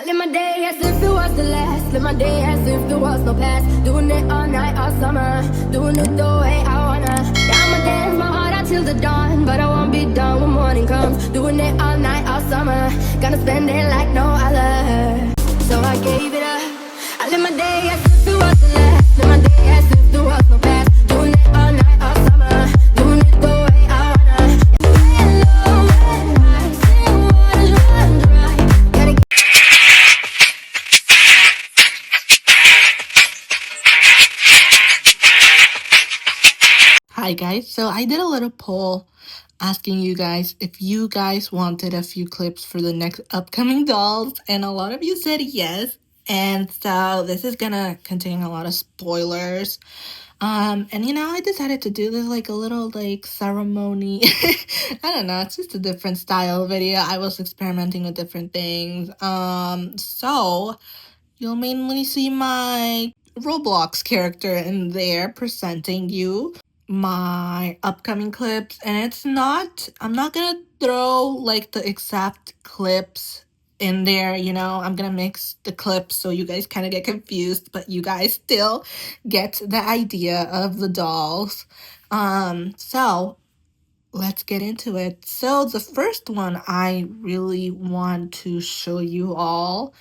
I live my day as if it was the last. Live my day as if there was no past. Doing it all night, all summer. Doing it the way I wanna. Yeah, I'ma dance my heart out till the dawn, but I won't be done when morning comes. Doing it all night, all summer. Gonna spend it like no other. So I gave it up. I live my day as if it was the last. Live my day as if there was no past. Doing it all night, all summer. Doing it the way I wanna. Laying low and high, seeing waters run dry. Gotta get Hi guys, so I did a little poll asking you guys if you guys wanted a few clips for the next upcoming dolls, and a lot of you said yes. And so this is gonna contain a lot of spoilers. And I decided to do this like a little like ceremony. I don't know, it's just a different style video. I was experimenting with different things. So you'll mainly see my Roblox character in there presenting you my upcoming clips, and I'm not gonna throw like the exact clips in there. I'm gonna mix the clips so you guys kind of get confused, but you guys still get the idea of the dolls. So let's get into it. So the first one I really want to show you all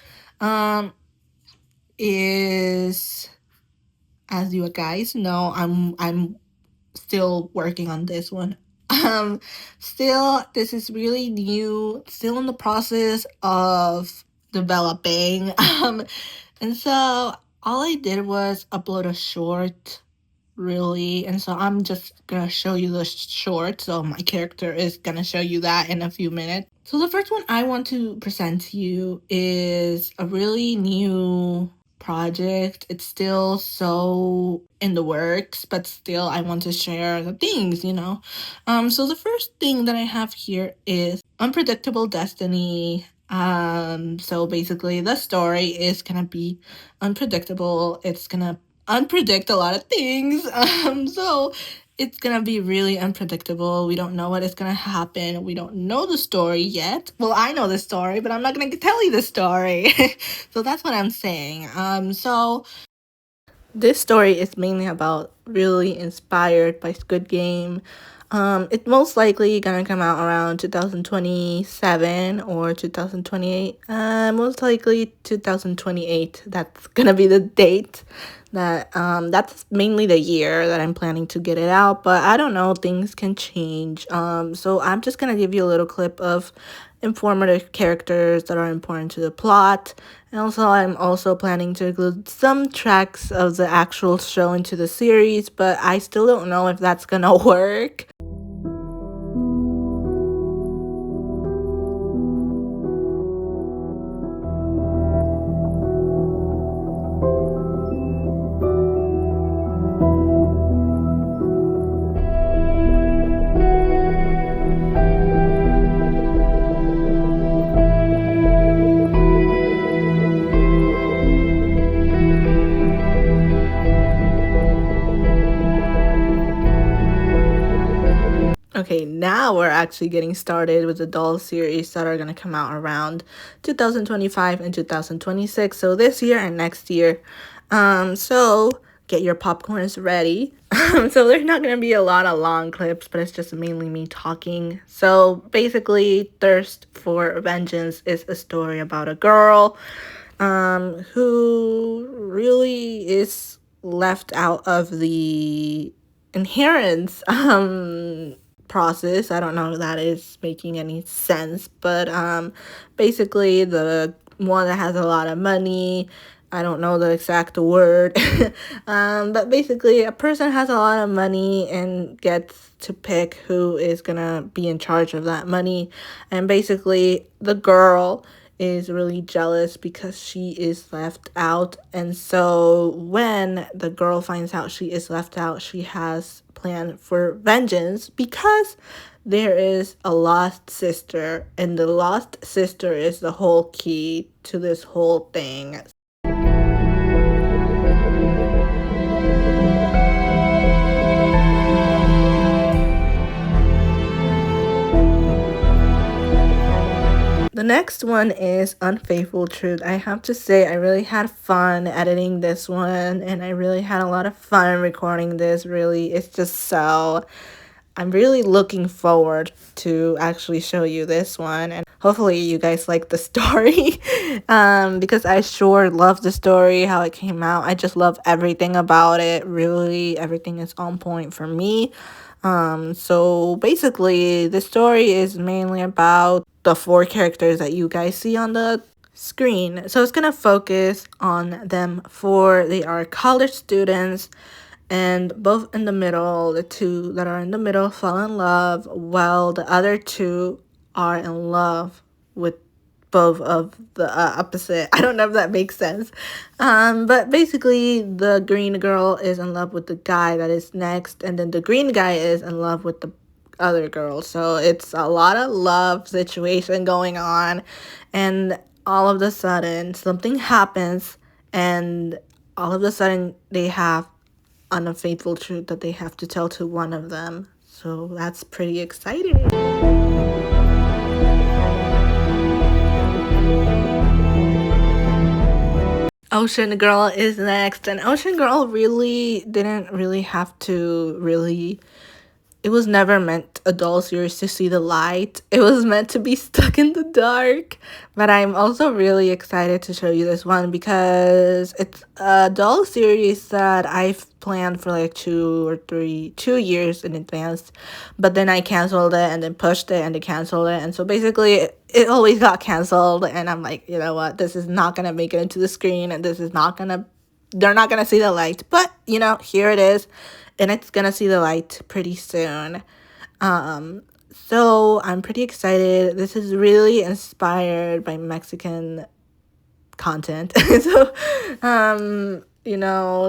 is, as you guys know, I'm still working on this one. Still, this is really new, still in the process of developing. And so all I did was upload a short, really. And so I'm just gonna show you the short. So my character is gonna show you that in a few minutes. So the first one I want to present to you is a really new project. It's still so in the works, but still I want to share the things. So the first thing that I have here is Unpredictable Destiny. So basically the story is gonna be unpredictable. It's gonna unpredict a lot of things. So it's gonna be really unpredictable. We don't know what is gonna happen. We don't know the story yet. Well, I know the story, but I'm not gonna tell you the story. So that's what I'm saying. So this story is mainly about really inspired by Squid Game. It's most likely gonna come out around 2027 or 2028. Most likely 2028. That's gonna be the date. That's mainly the year that I'm planning to get it out, but I don't know, things can change. So I'm just gonna give you a little clip of informative characters that are important to the plot. And also, I'm also planning to include some tracks of the actual show into the series, but I still don't know if that's gonna work. Okay, now we're actually getting started with the doll series that are going to come out around 2025 and 2026. So this year and next year. So get your popcorns ready. So there's not going to be a lot of long clips, but it's just mainly me talking. So basically, Thirst for Vengeance is a story about a girl who really is left out of the inheritance process. I don't know if that is making any sense, but basically the one that has a lot of money, I don't know the exact word, but basically a person has a lot of money and gets to pick who is gonna be in charge of that money. And basically the girl is really jealous because she is left out. And so when the girl finds out she is left out, she has plan for vengeance because there is a lost sister, and the lost sister is the whole key to this whole thing. The next one is Unfaithful Truth. I have to say, I really had fun editing this one, and I really had a lot of fun recording this. Really, it's just so. I'm really looking forward to actually show you this one, and hopefully you guys like the story. Because I sure love the story, how it came out. I just love everything about it. Really, everything is on point for me. So basically, the story is mainly about the four characters that you guys see on the screen. So it's gonna focus on them four. They are college students, and both in the middle, the two that are in the middle fall in love, while the other two are in love with both of the opposite. I don't know if that makes sense. But basically, the green girl is in love with the guy that is next, and then the green guy is in love with the other girl. So it's a lot of love situation going on, and all of a sudden something happens, and all of a sudden they have an unfaithful truth that they have to tell to one of them. So that's pretty exciting. Ocean Girl is next, and Ocean Girl really didn't really have to really, it was never meant a doll series to see the light. It was meant to be stuck in the dark. But I'm also really excited to show you this one because it's a doll series that I've planned for like 2 years in advance. But then I canceled it and then pushed it and then canceled it. And so basically it always got canceled. And I'm like, you know what? This is not going to make it into the screen, and this is not going to, they're not going to see the light. But, you know, here it is. And it's gonna see the light pretty soon. So I'm pretty excited. This is really inspired by Mexican content. So,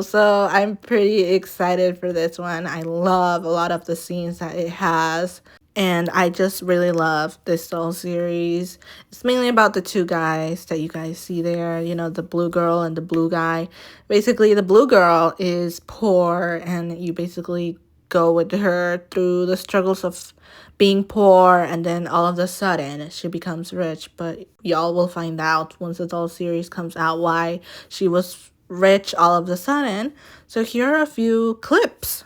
so I'm pretty excited for this one. I love a lot of the scenes that it has. And I just really love this doll series. It's mainly about the two guys that you guys see there, the blue girl and the blue guy. Basically, the blue girl is poor, and you basically go with her through the struggles of being poor, and then all of a sudden she becomes rich. But y'all will find out once the doll series comes out why she was rich all of a sudden. So here are a few clips.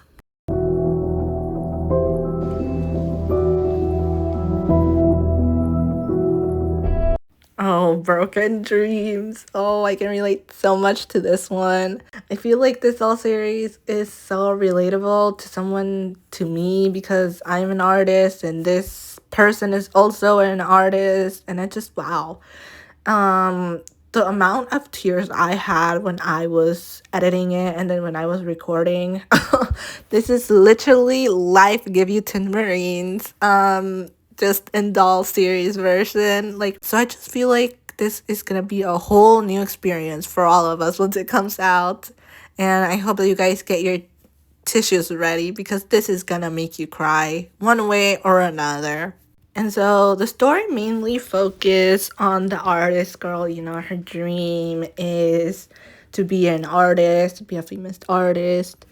Oh, broken dreams. Oh, I can relate so much to this one. I feel like this all series is so relatable to someone, to me, because I'm an artist and this person is also an artist, and I just, wow. The amount of tears I had when I was editing it and then when I was recording, this is literally Life Give You 10 Marines. Just in doll series version. So I just feel like this is gonna be a whole new experience for all of us once it comes out. And I hope that you guys get your tissues ready, because this is gonna make you cry one way or another. And so the story mainly focus on the artist girl. Her dream is to be an artist, to be a famous artist.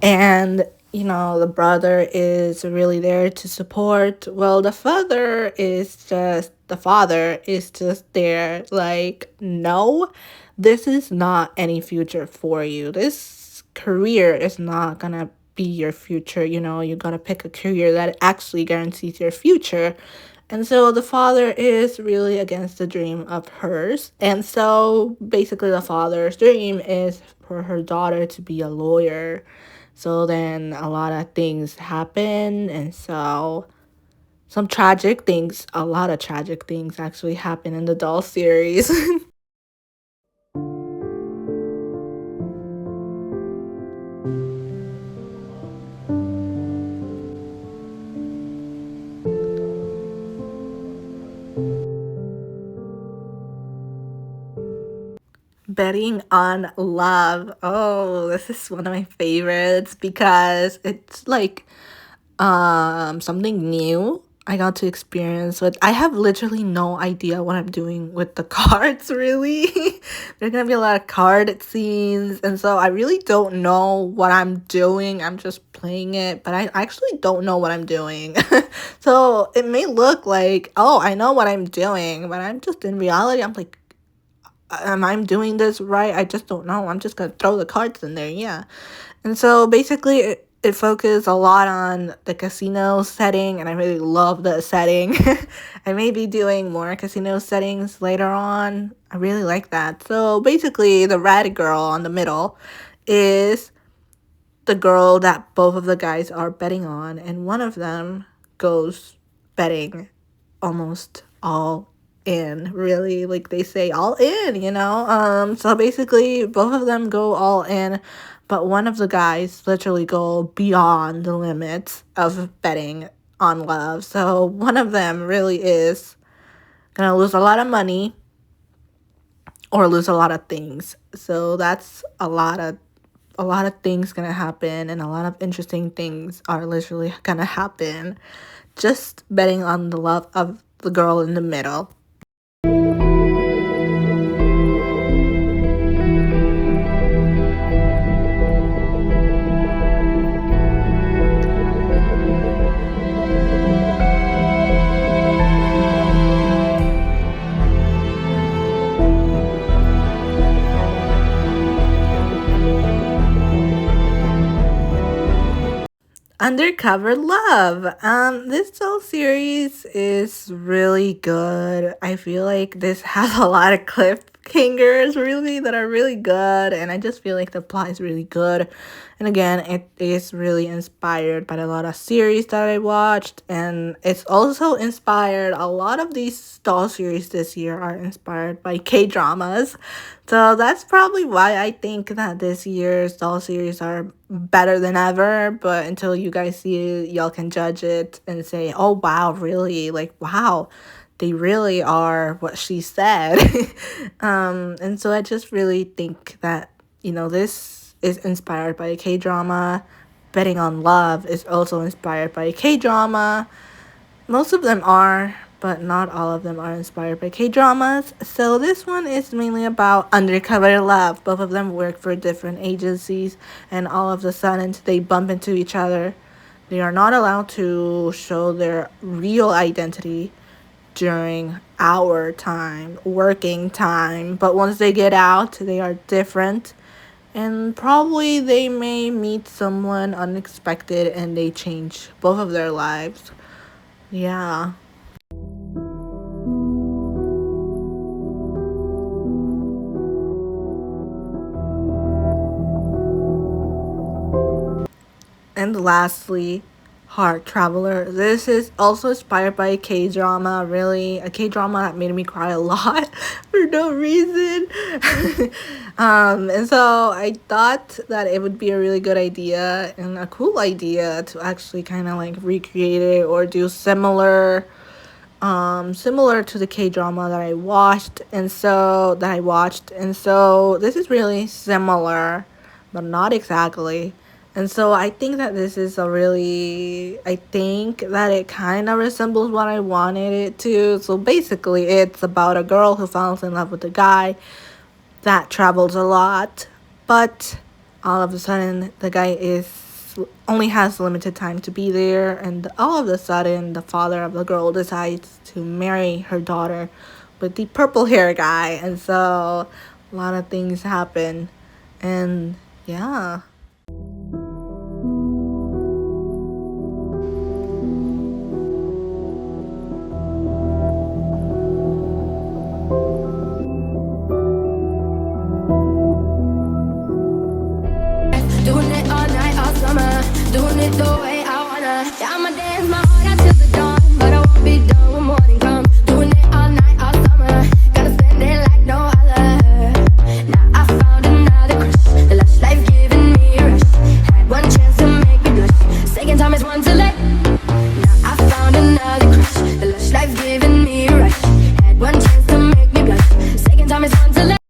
And the brother is really there to support. Well, the father is just there like, no, this is not any future for you. This career is not gonna be your future. You gotta pick a career that actually guarantees your future. And so the father is really against the dream of hers. And so basically the father's dream is for her daughter to be a lawyer. So then a lot of things happen, and so a lot of tragic things actually happen in the doll series. Betting on Love. Oh, this is one of my favorites because it's like something new. I got to experience with. I have literally no idea what I'm doing with the cards, really. There's gonna be a lot of card scenes, and so I really don't know what I'm doing. I'm just playing it, but I actually don't know what I'm doing. So it may look like, oh, I know what I'm doing, but I'm just in reality, I'm like, am I doing this right? I just don't know. I'm just gonna throw the cards in there, yeah. And so basically, it focused a lot on the casino setting, and I really love the setting. I may be doing more casino settings later on. I really like that. So basically, the red girl on the middle is the girl that both of the guys are betting on, and one of them goes betting almost all in, really, like they say, all in, so basically both of them go all in, but one of the guys literally go beyond the limits of betting on love. So one of them really is gonna lose a lot of money or lose a lot of things. So that's a lot of things gonna happen, and a lot of interesting things are literally gonna happen just betting on the love of the girl in the middle. Undercover Love. This whole series is really good. I feel like this has a lot of cliffhangers, really, that are really good, and I just feel like the plot is really good. And again, it is really inspired by a lot of series that I watched, and it's also inspired. A lot of these doll series this year are inspired by K-dramas. So that's probably why I think that this year's doll series are better than ever. But until you guys see it, y'all can judge it and say, oh, wow, really? Like, wow, they really are what she said. And so I just really think that, this is inspired by a K-drama. Betting on Love is also inspired by a K-drama. Most of them are, but not all of them are inspired by K-dramas. So this one is mainly about Undercover Love. Both of them work for different agencies, and all of a sudden they bump into each other. They are not allowed to show their real identity during our time, working time. But once they get out, they are different. And probably they may meet someone unexpected and they change both of their lives. Yeah. And lastly, Heart Traveler. This is also inspired by a K-drama, really. A K-drama that made me cry a lot for no reason. And so I thought that it would be a really good idea and a cool idea to actually kind of like recreate it or do similar to the K-drama that I watched. And so this is really similar, but not exactly. And so I think that I think that it kind of resembles what I wanted it to. So basically, it's about a girl who falls in love with a guy that travels a lot, but all of a sudden, the guy only has limited time to be there, and all of a sudden, the father of the girl decides to marry her daughter with the purple hair guy, and so a lot of things happen, and yeah. Doing it all night, all summer. Doing it the way I wanna. Yeah, I'ma dance my heart out till the dawn.